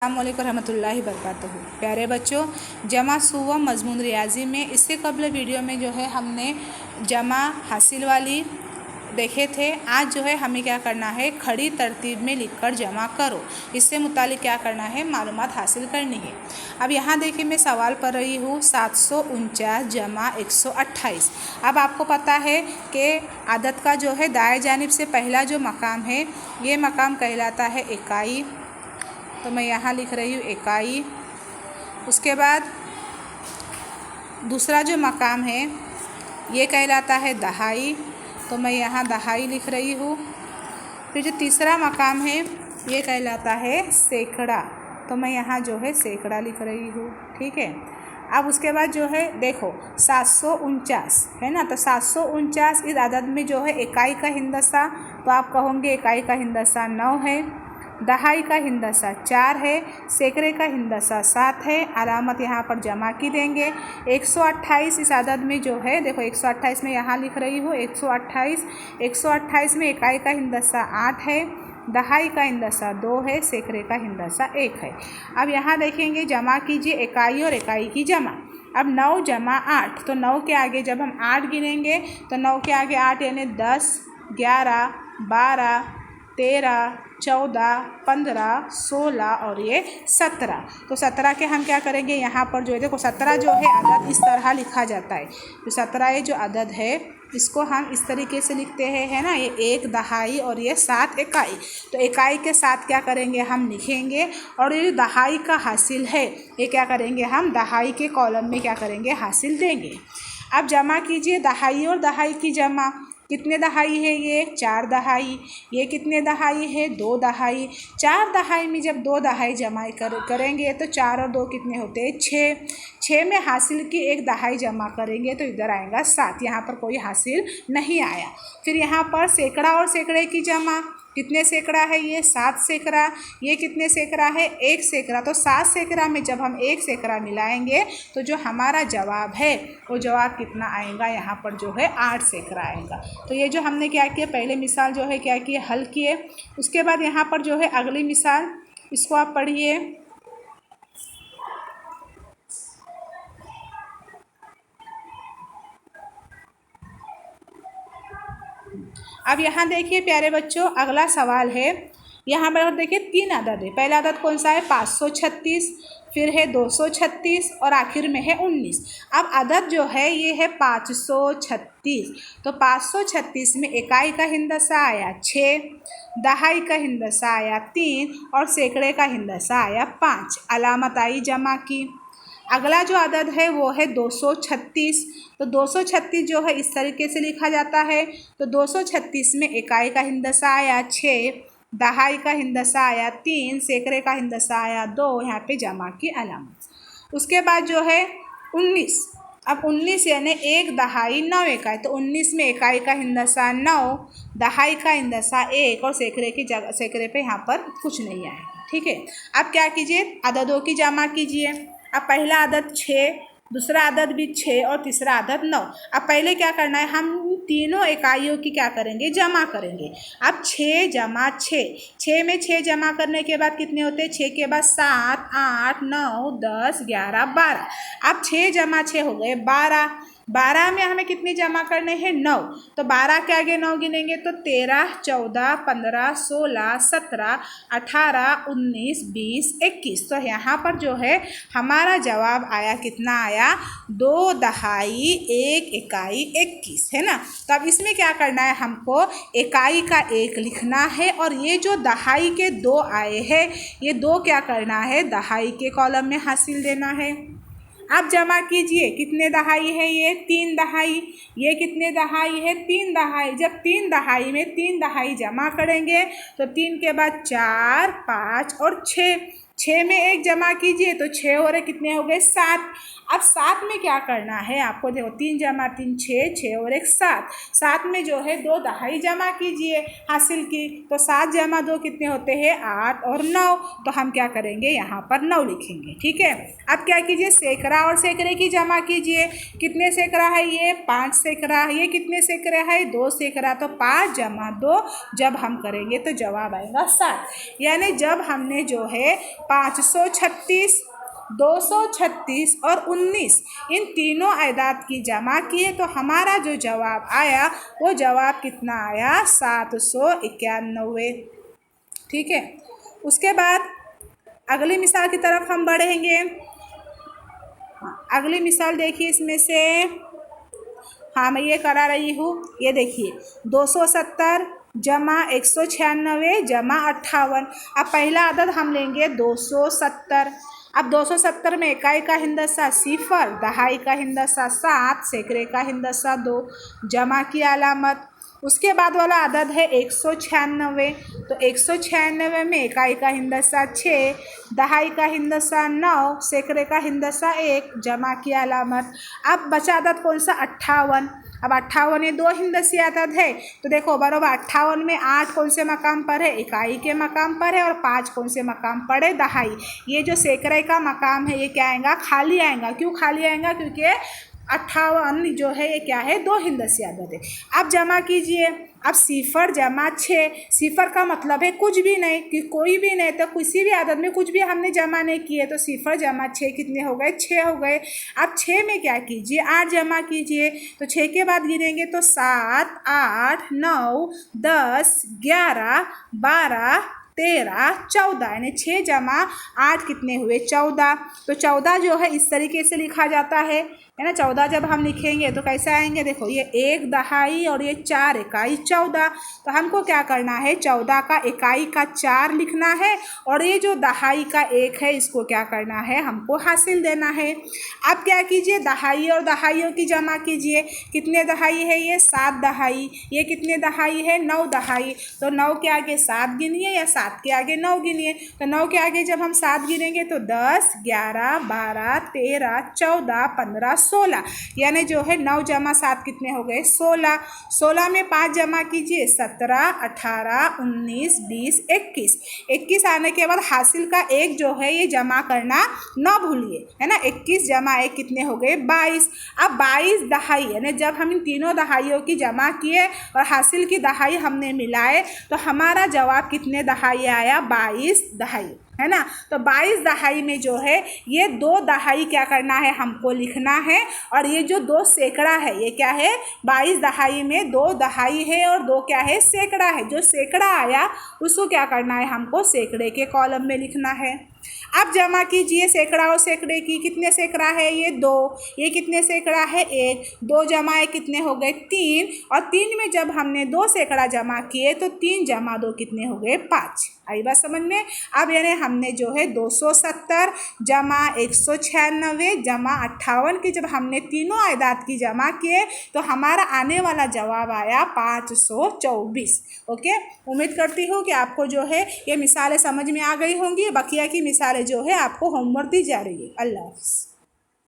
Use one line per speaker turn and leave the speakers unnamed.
अस्सलामुअलैकुम रहमतुल्लाहि बरकातहू। प्यारे बच्चों, जमा सुवा मजमून रियाजी में इससे कबल वीडियो में जो है हमने जमा हासिल वाली देखे थे। आज जो है हमें क्या करना है, खड़ी तरतीब में लिखकर जमा करो, इससे मुतालिक क्या करना है, मालूमात हासिल करनी है। अब यहाँ देखिए मैं सवाल पढ़ रही हूँ 749 जमा 128। अब आपको पता है कि आदत का जो है दाएं जानिब से पहला जो मकाम है ये मकाम कहलाता है इकाई, तो मैं यहाँ लिख रही हूँ इकाई। उसके बाद दूसरा जो मकाम है ये कहलाता है दहाई, तो मैं यहाँ दहाई लिख रही हूँ। फिर जो तीसरा मकाम है ये कहलाता है सैकड़ा, तो मैं यहाँ जो है सैकड़ा लिख रही हूँ। ठीक है। अब उसके बाद जो है देखो 749 है ना, तो 749 इस आदत में जो है इकाई का हिंदसा, तो आप कहोगे इकाई का हिंदसा 9 है, दहाई का हिंदसा 4 है, सैकड़े का हिंदसा 7 है। अलामत यहाँ पर जमा की देंगे। 128 इस आदत में जो है देखो 128 में यहाँ लिख रही हूँ 128 में इकाई का हिंदसा 8 है, दहाई का हिंदसा 2 है, सैकड़े का हिंदसा 1 है। अब यहाँ देखेंगे जमा कीजिए इकाई और इकाई की जमा। अब 9 जमा 8, तो 9 के आगे जब हम 8 गिनेंगे तो 9 के आगे 8 यानी 10, 11, 12, 13, 14, 15, 16 और ये 17। तो 17 के हम क्या करेंगे, यहाँ पर जो है देखो 17 जो है अदद इस तरह लिखा जाता है। तो 17 ये जो अदद है इसको हम इस तरीके से लिखते हैं, है ना, ये 1 दहाई और ये 7 इकाई। तो इकाई के साथ क्या करेंगे हम लिखेंगे, और ये जो दहाई का हासिल है ये क्या करेंगे हम दहाई के कॉलम में क्या करेंगे हासिल देंगे। अब जमा कीजिए दहाई और दहाई की जमा। कितने दहाई है ये 4 दहाई, ये कितने दहाई है 2 दहाई। 4 दहाई में जब 2 दहाई जमा करेंगे तो 4 और 2 कितने होते हैं 6। 6 में हासिल की 1 दहाई जमा करेंगे तो इधर आएगा 7, यहाँ पर कोई हासिल नहीं आया। फिर यहाँ पर सैकड़ा और सैकड़े की जमा। कितने सैकड़ा है ये 7 सैकड़ा, ये कितने सैकड़ा है 1 सैकड़ा। तो 7 सैकड़ा में जब हम 1 सैकड़ा मिलाएंगे तो जो हमारा जवाब है वो जवाब कितना आएगा, यहाँ पर जो है 8 सैकड़ा आएगा। तो ये जो हमने क्या किया, पहले मिसाल जो है क्या किए हल किए। उसके बाद यहाँ पर जो है अगली मिसाल, इसको आप पढ़िए। अब यहाँ देखिए प्यारे बच्चों अगला सवाल है, यहाँ पर देखिए 3 अदद है। पहला अदद कौन सा है 536, फिर है 236 और आखिर में है 19। अब अदद जो है ये है 536, तो 536 में इकाई का हिंदसा आया 6, दहाई का हिंदसा आया 3 और सैकड़े का हिंदसा आया 5। अलामत आई जमा की। अगला जो अदद है वो है 236, तो 236 जो है इस तरीके से लिखा जाता है। तो 236 में इकाई का हिंदसा आया 6, दहाई का हिंदसा आया 3, सैकड़े का हिंदसा आया 2, यहाँ पे जमा की अलामत। उसके बाद जो है 19। अब 19 यानी 1 दहाई 9 इकाई, तो 19 में इकाई का हिंदसा 9, दहाई का हिंदसा 1 और सैकड़े की जगह सैकड़े पे यहाँ पर कुछ नहीं आएगा। ठीक है। अब क्या कीजिए अददों की जमा कीजिए। अब पहला अदद 6, दूसरा अदद भी 6 और तीसरा अदद 9। अब पहले क्या करना है, हम तीनों इकाइयों की क्या करेंगे जमा करेंगे। अब 6 जमा 6, 6 में 6 जमा करने के बाद कितने होते हैं, 6 के बाद 7, 8, 9, 10, 11, 12। अब 6 जमा 6 हो गए 12। 12 में हमें कितने जमा करने हैं 9, तो 12 के आगे 9 गिनेंगे तो 13, 14, 15, 16, 17, 18, 19, 20, 21। तो यहाँ पर जो है हमारा जवाब आया कितना आया 2 दहाई 1 इकाई 21, है ना। तो अब इसमें क्या करना है, हमको इकाई का 1 लिखना है और ये जो दहाई के 2 आए हैं ये 2 क्या करना है दहाई के कॉलम में हासिल देना है। अब जमा कीजिए कितने दहाई है ये 3 दहाई, ये कितने दहाई है 3 दहाई। जब 3 दहाई में 3 दहाई जमा करेंगे तो 3 के बाद 4, 5 और 6, 6 में 1 जमा कीजिए तो 6 और कितने हो गए 7। अब 7 में क्या करना है आपको, देखो 3 जमा 3 6, 6 और 1 7। 7 में जो है 2 दहाई जमा कीजिए हासिल की, तो 7 जमा 2 कितने होते हैं 8 और 9। तो हम क्या करेंगे यहाँ पर 9 लिखेंगे। ठीक है। अब क्या कीजिए सैकड़ा और सैकड़े की जमा कीजिए। कितने सैकड़ा है ये 5 सैकड़ा, ये कितने सैकड़ा है 2 सैकड़ा। तो 5 जमा 2 जब हम करेंगे तो जवाब आएगा 7। यानी जब हमने जो है 536, 236 और 19, इन तीनों अदाद की जमा किए तो हमारा जो जवाब आया वो जवाब कितना आया? 791। ठीक है, उसके बाद अगली मिसाल की तरफ हम बढ़ेंगे। अगली मिसाल देखिए, इसमें से हाँ मैं ये करा रही हूँ, ये देखिए 270 जमा 196 जमा 58। अब पहला अदद हम लेंगे 270। अब 270 में इकाई का हिंदसा 0, दहाई का हिंदसा 7, सैकड़े का हिंदसा 2, जमा की अलामत। उसके बाद वाला अदद है 196। तो 196 में इकाई का हिंदसा 6, दहाई का हिंदसा 9, सैकड़े का हिंदसा 1, जमा की अलामत। अब बचा अदद कौन सा? 58। अब 58 ये दो हिंदसी अदद है, तो देखो बराबर 58 में 8 कौन से मकाम पर है? इकाई के मकाम पर है, और 5 कौन से मकाम पर है? दहाई। ये जो सैकड़े का मकाम है ये क्या आएगा? खाली आएगा। क्यों खाली आएगा? क्योंकि 58 जो है ये क्या है? दो हिंदसी अदद है। अब जमा कीजिए। अब 0 जमा 6, 0 का मतलब है कुछ भी नहीं, कि कोई भी नहीं, तो किसी भी अदद में कुछ भी हमने जमा नहीं किए, तो 0 जमा 6 कितने हो गए? 6 हो गए। अब 6 में क्या कीजिए? 8 जमा कीजिए। तो 6 के बाद गिनेंगे तो 7, 8, 9, 10, 11, 12, 13, 14, यानी 6 जमा 8 कितने हुए? 14। तो 14 जो है इस तरीके से लिखा जाता है ना। 14 जब हम लिखेंगे तो कैसे आएंगे? देखो ये 1 दहाई और ये 4 इकाई 14। तो हमको क्या करना है? 14 का इकाई का 4 लिखना है, और ये जो दहाई का 1 है इसको क्या करना है? हमको हासिल देना है। अब क्या कीजिए? दहाई और दहाइयों की जमा कीजिए। कितने दहाई है? ये 7 दहाई। ये कितने दहाई है? 9 दहाई। तो 9 के आगे 7 गिनिए, या 7 के आगे 9 गिनिए। तो 9 के आगे जब हम 7 गिनेंगे तो 10, 11, 12, 13, 14, 15, 16, यानी जो है 9 जमा 7 कितने हो गए? 16। 16 में 5 जमा कीजिए, 17, 18, 19, 20, 21। 21 आने के बाद हासिल का 1 जो है ये जमा करना ना भूलिए, है ना। 21 जमा 1 कितने हो गए? 22। अब 22 दहाई, यानी जब हम इन तीनों दहाइयों की जमा किए और हासिल की दहाई हमने मिलाए तो हमारा जवाब कितने दहाई आया? 22 दहाई, है ना। तो 22 दहाई में जो है ये 2 दहाई क्या करना है? हमको लिखना है। और ये जो 2 सैकड़ा है ये क्या है? 22 दहाई में 2 दहाई है और 2 क्या है? सैकड़ा है। जो सैकड़ा आया उसको क्या करना है? हमको सैकड़े के कॉलम में लिखना है। अब जमा कीजिए सैकड़ा और सैकड़े की। कितने सैकड़ा है? ये 2। ये कितने सैकड़ा है? 1। 2 जमा 1 कितने हो गए? 3। और 3 में जब हमने 2 सैकड़ा जमा किए तो 3 जमा 2 कितने हो गए? 5। आई बात समझ में? अब यानी हमने जो है 270 जमा 196 जमा 58 की जब हमने तीनों आयदात की जमा किए तो हमारा आने वाला जवाब आया 524। ओके, उम्मीद करती हूँ कि आपको जो है ये मिसालें समझ में आ गई होंगी। बकिया की मिसालें जो है आपको होमवर्क दी जा रही है। अल्लाह हाफ़िज़।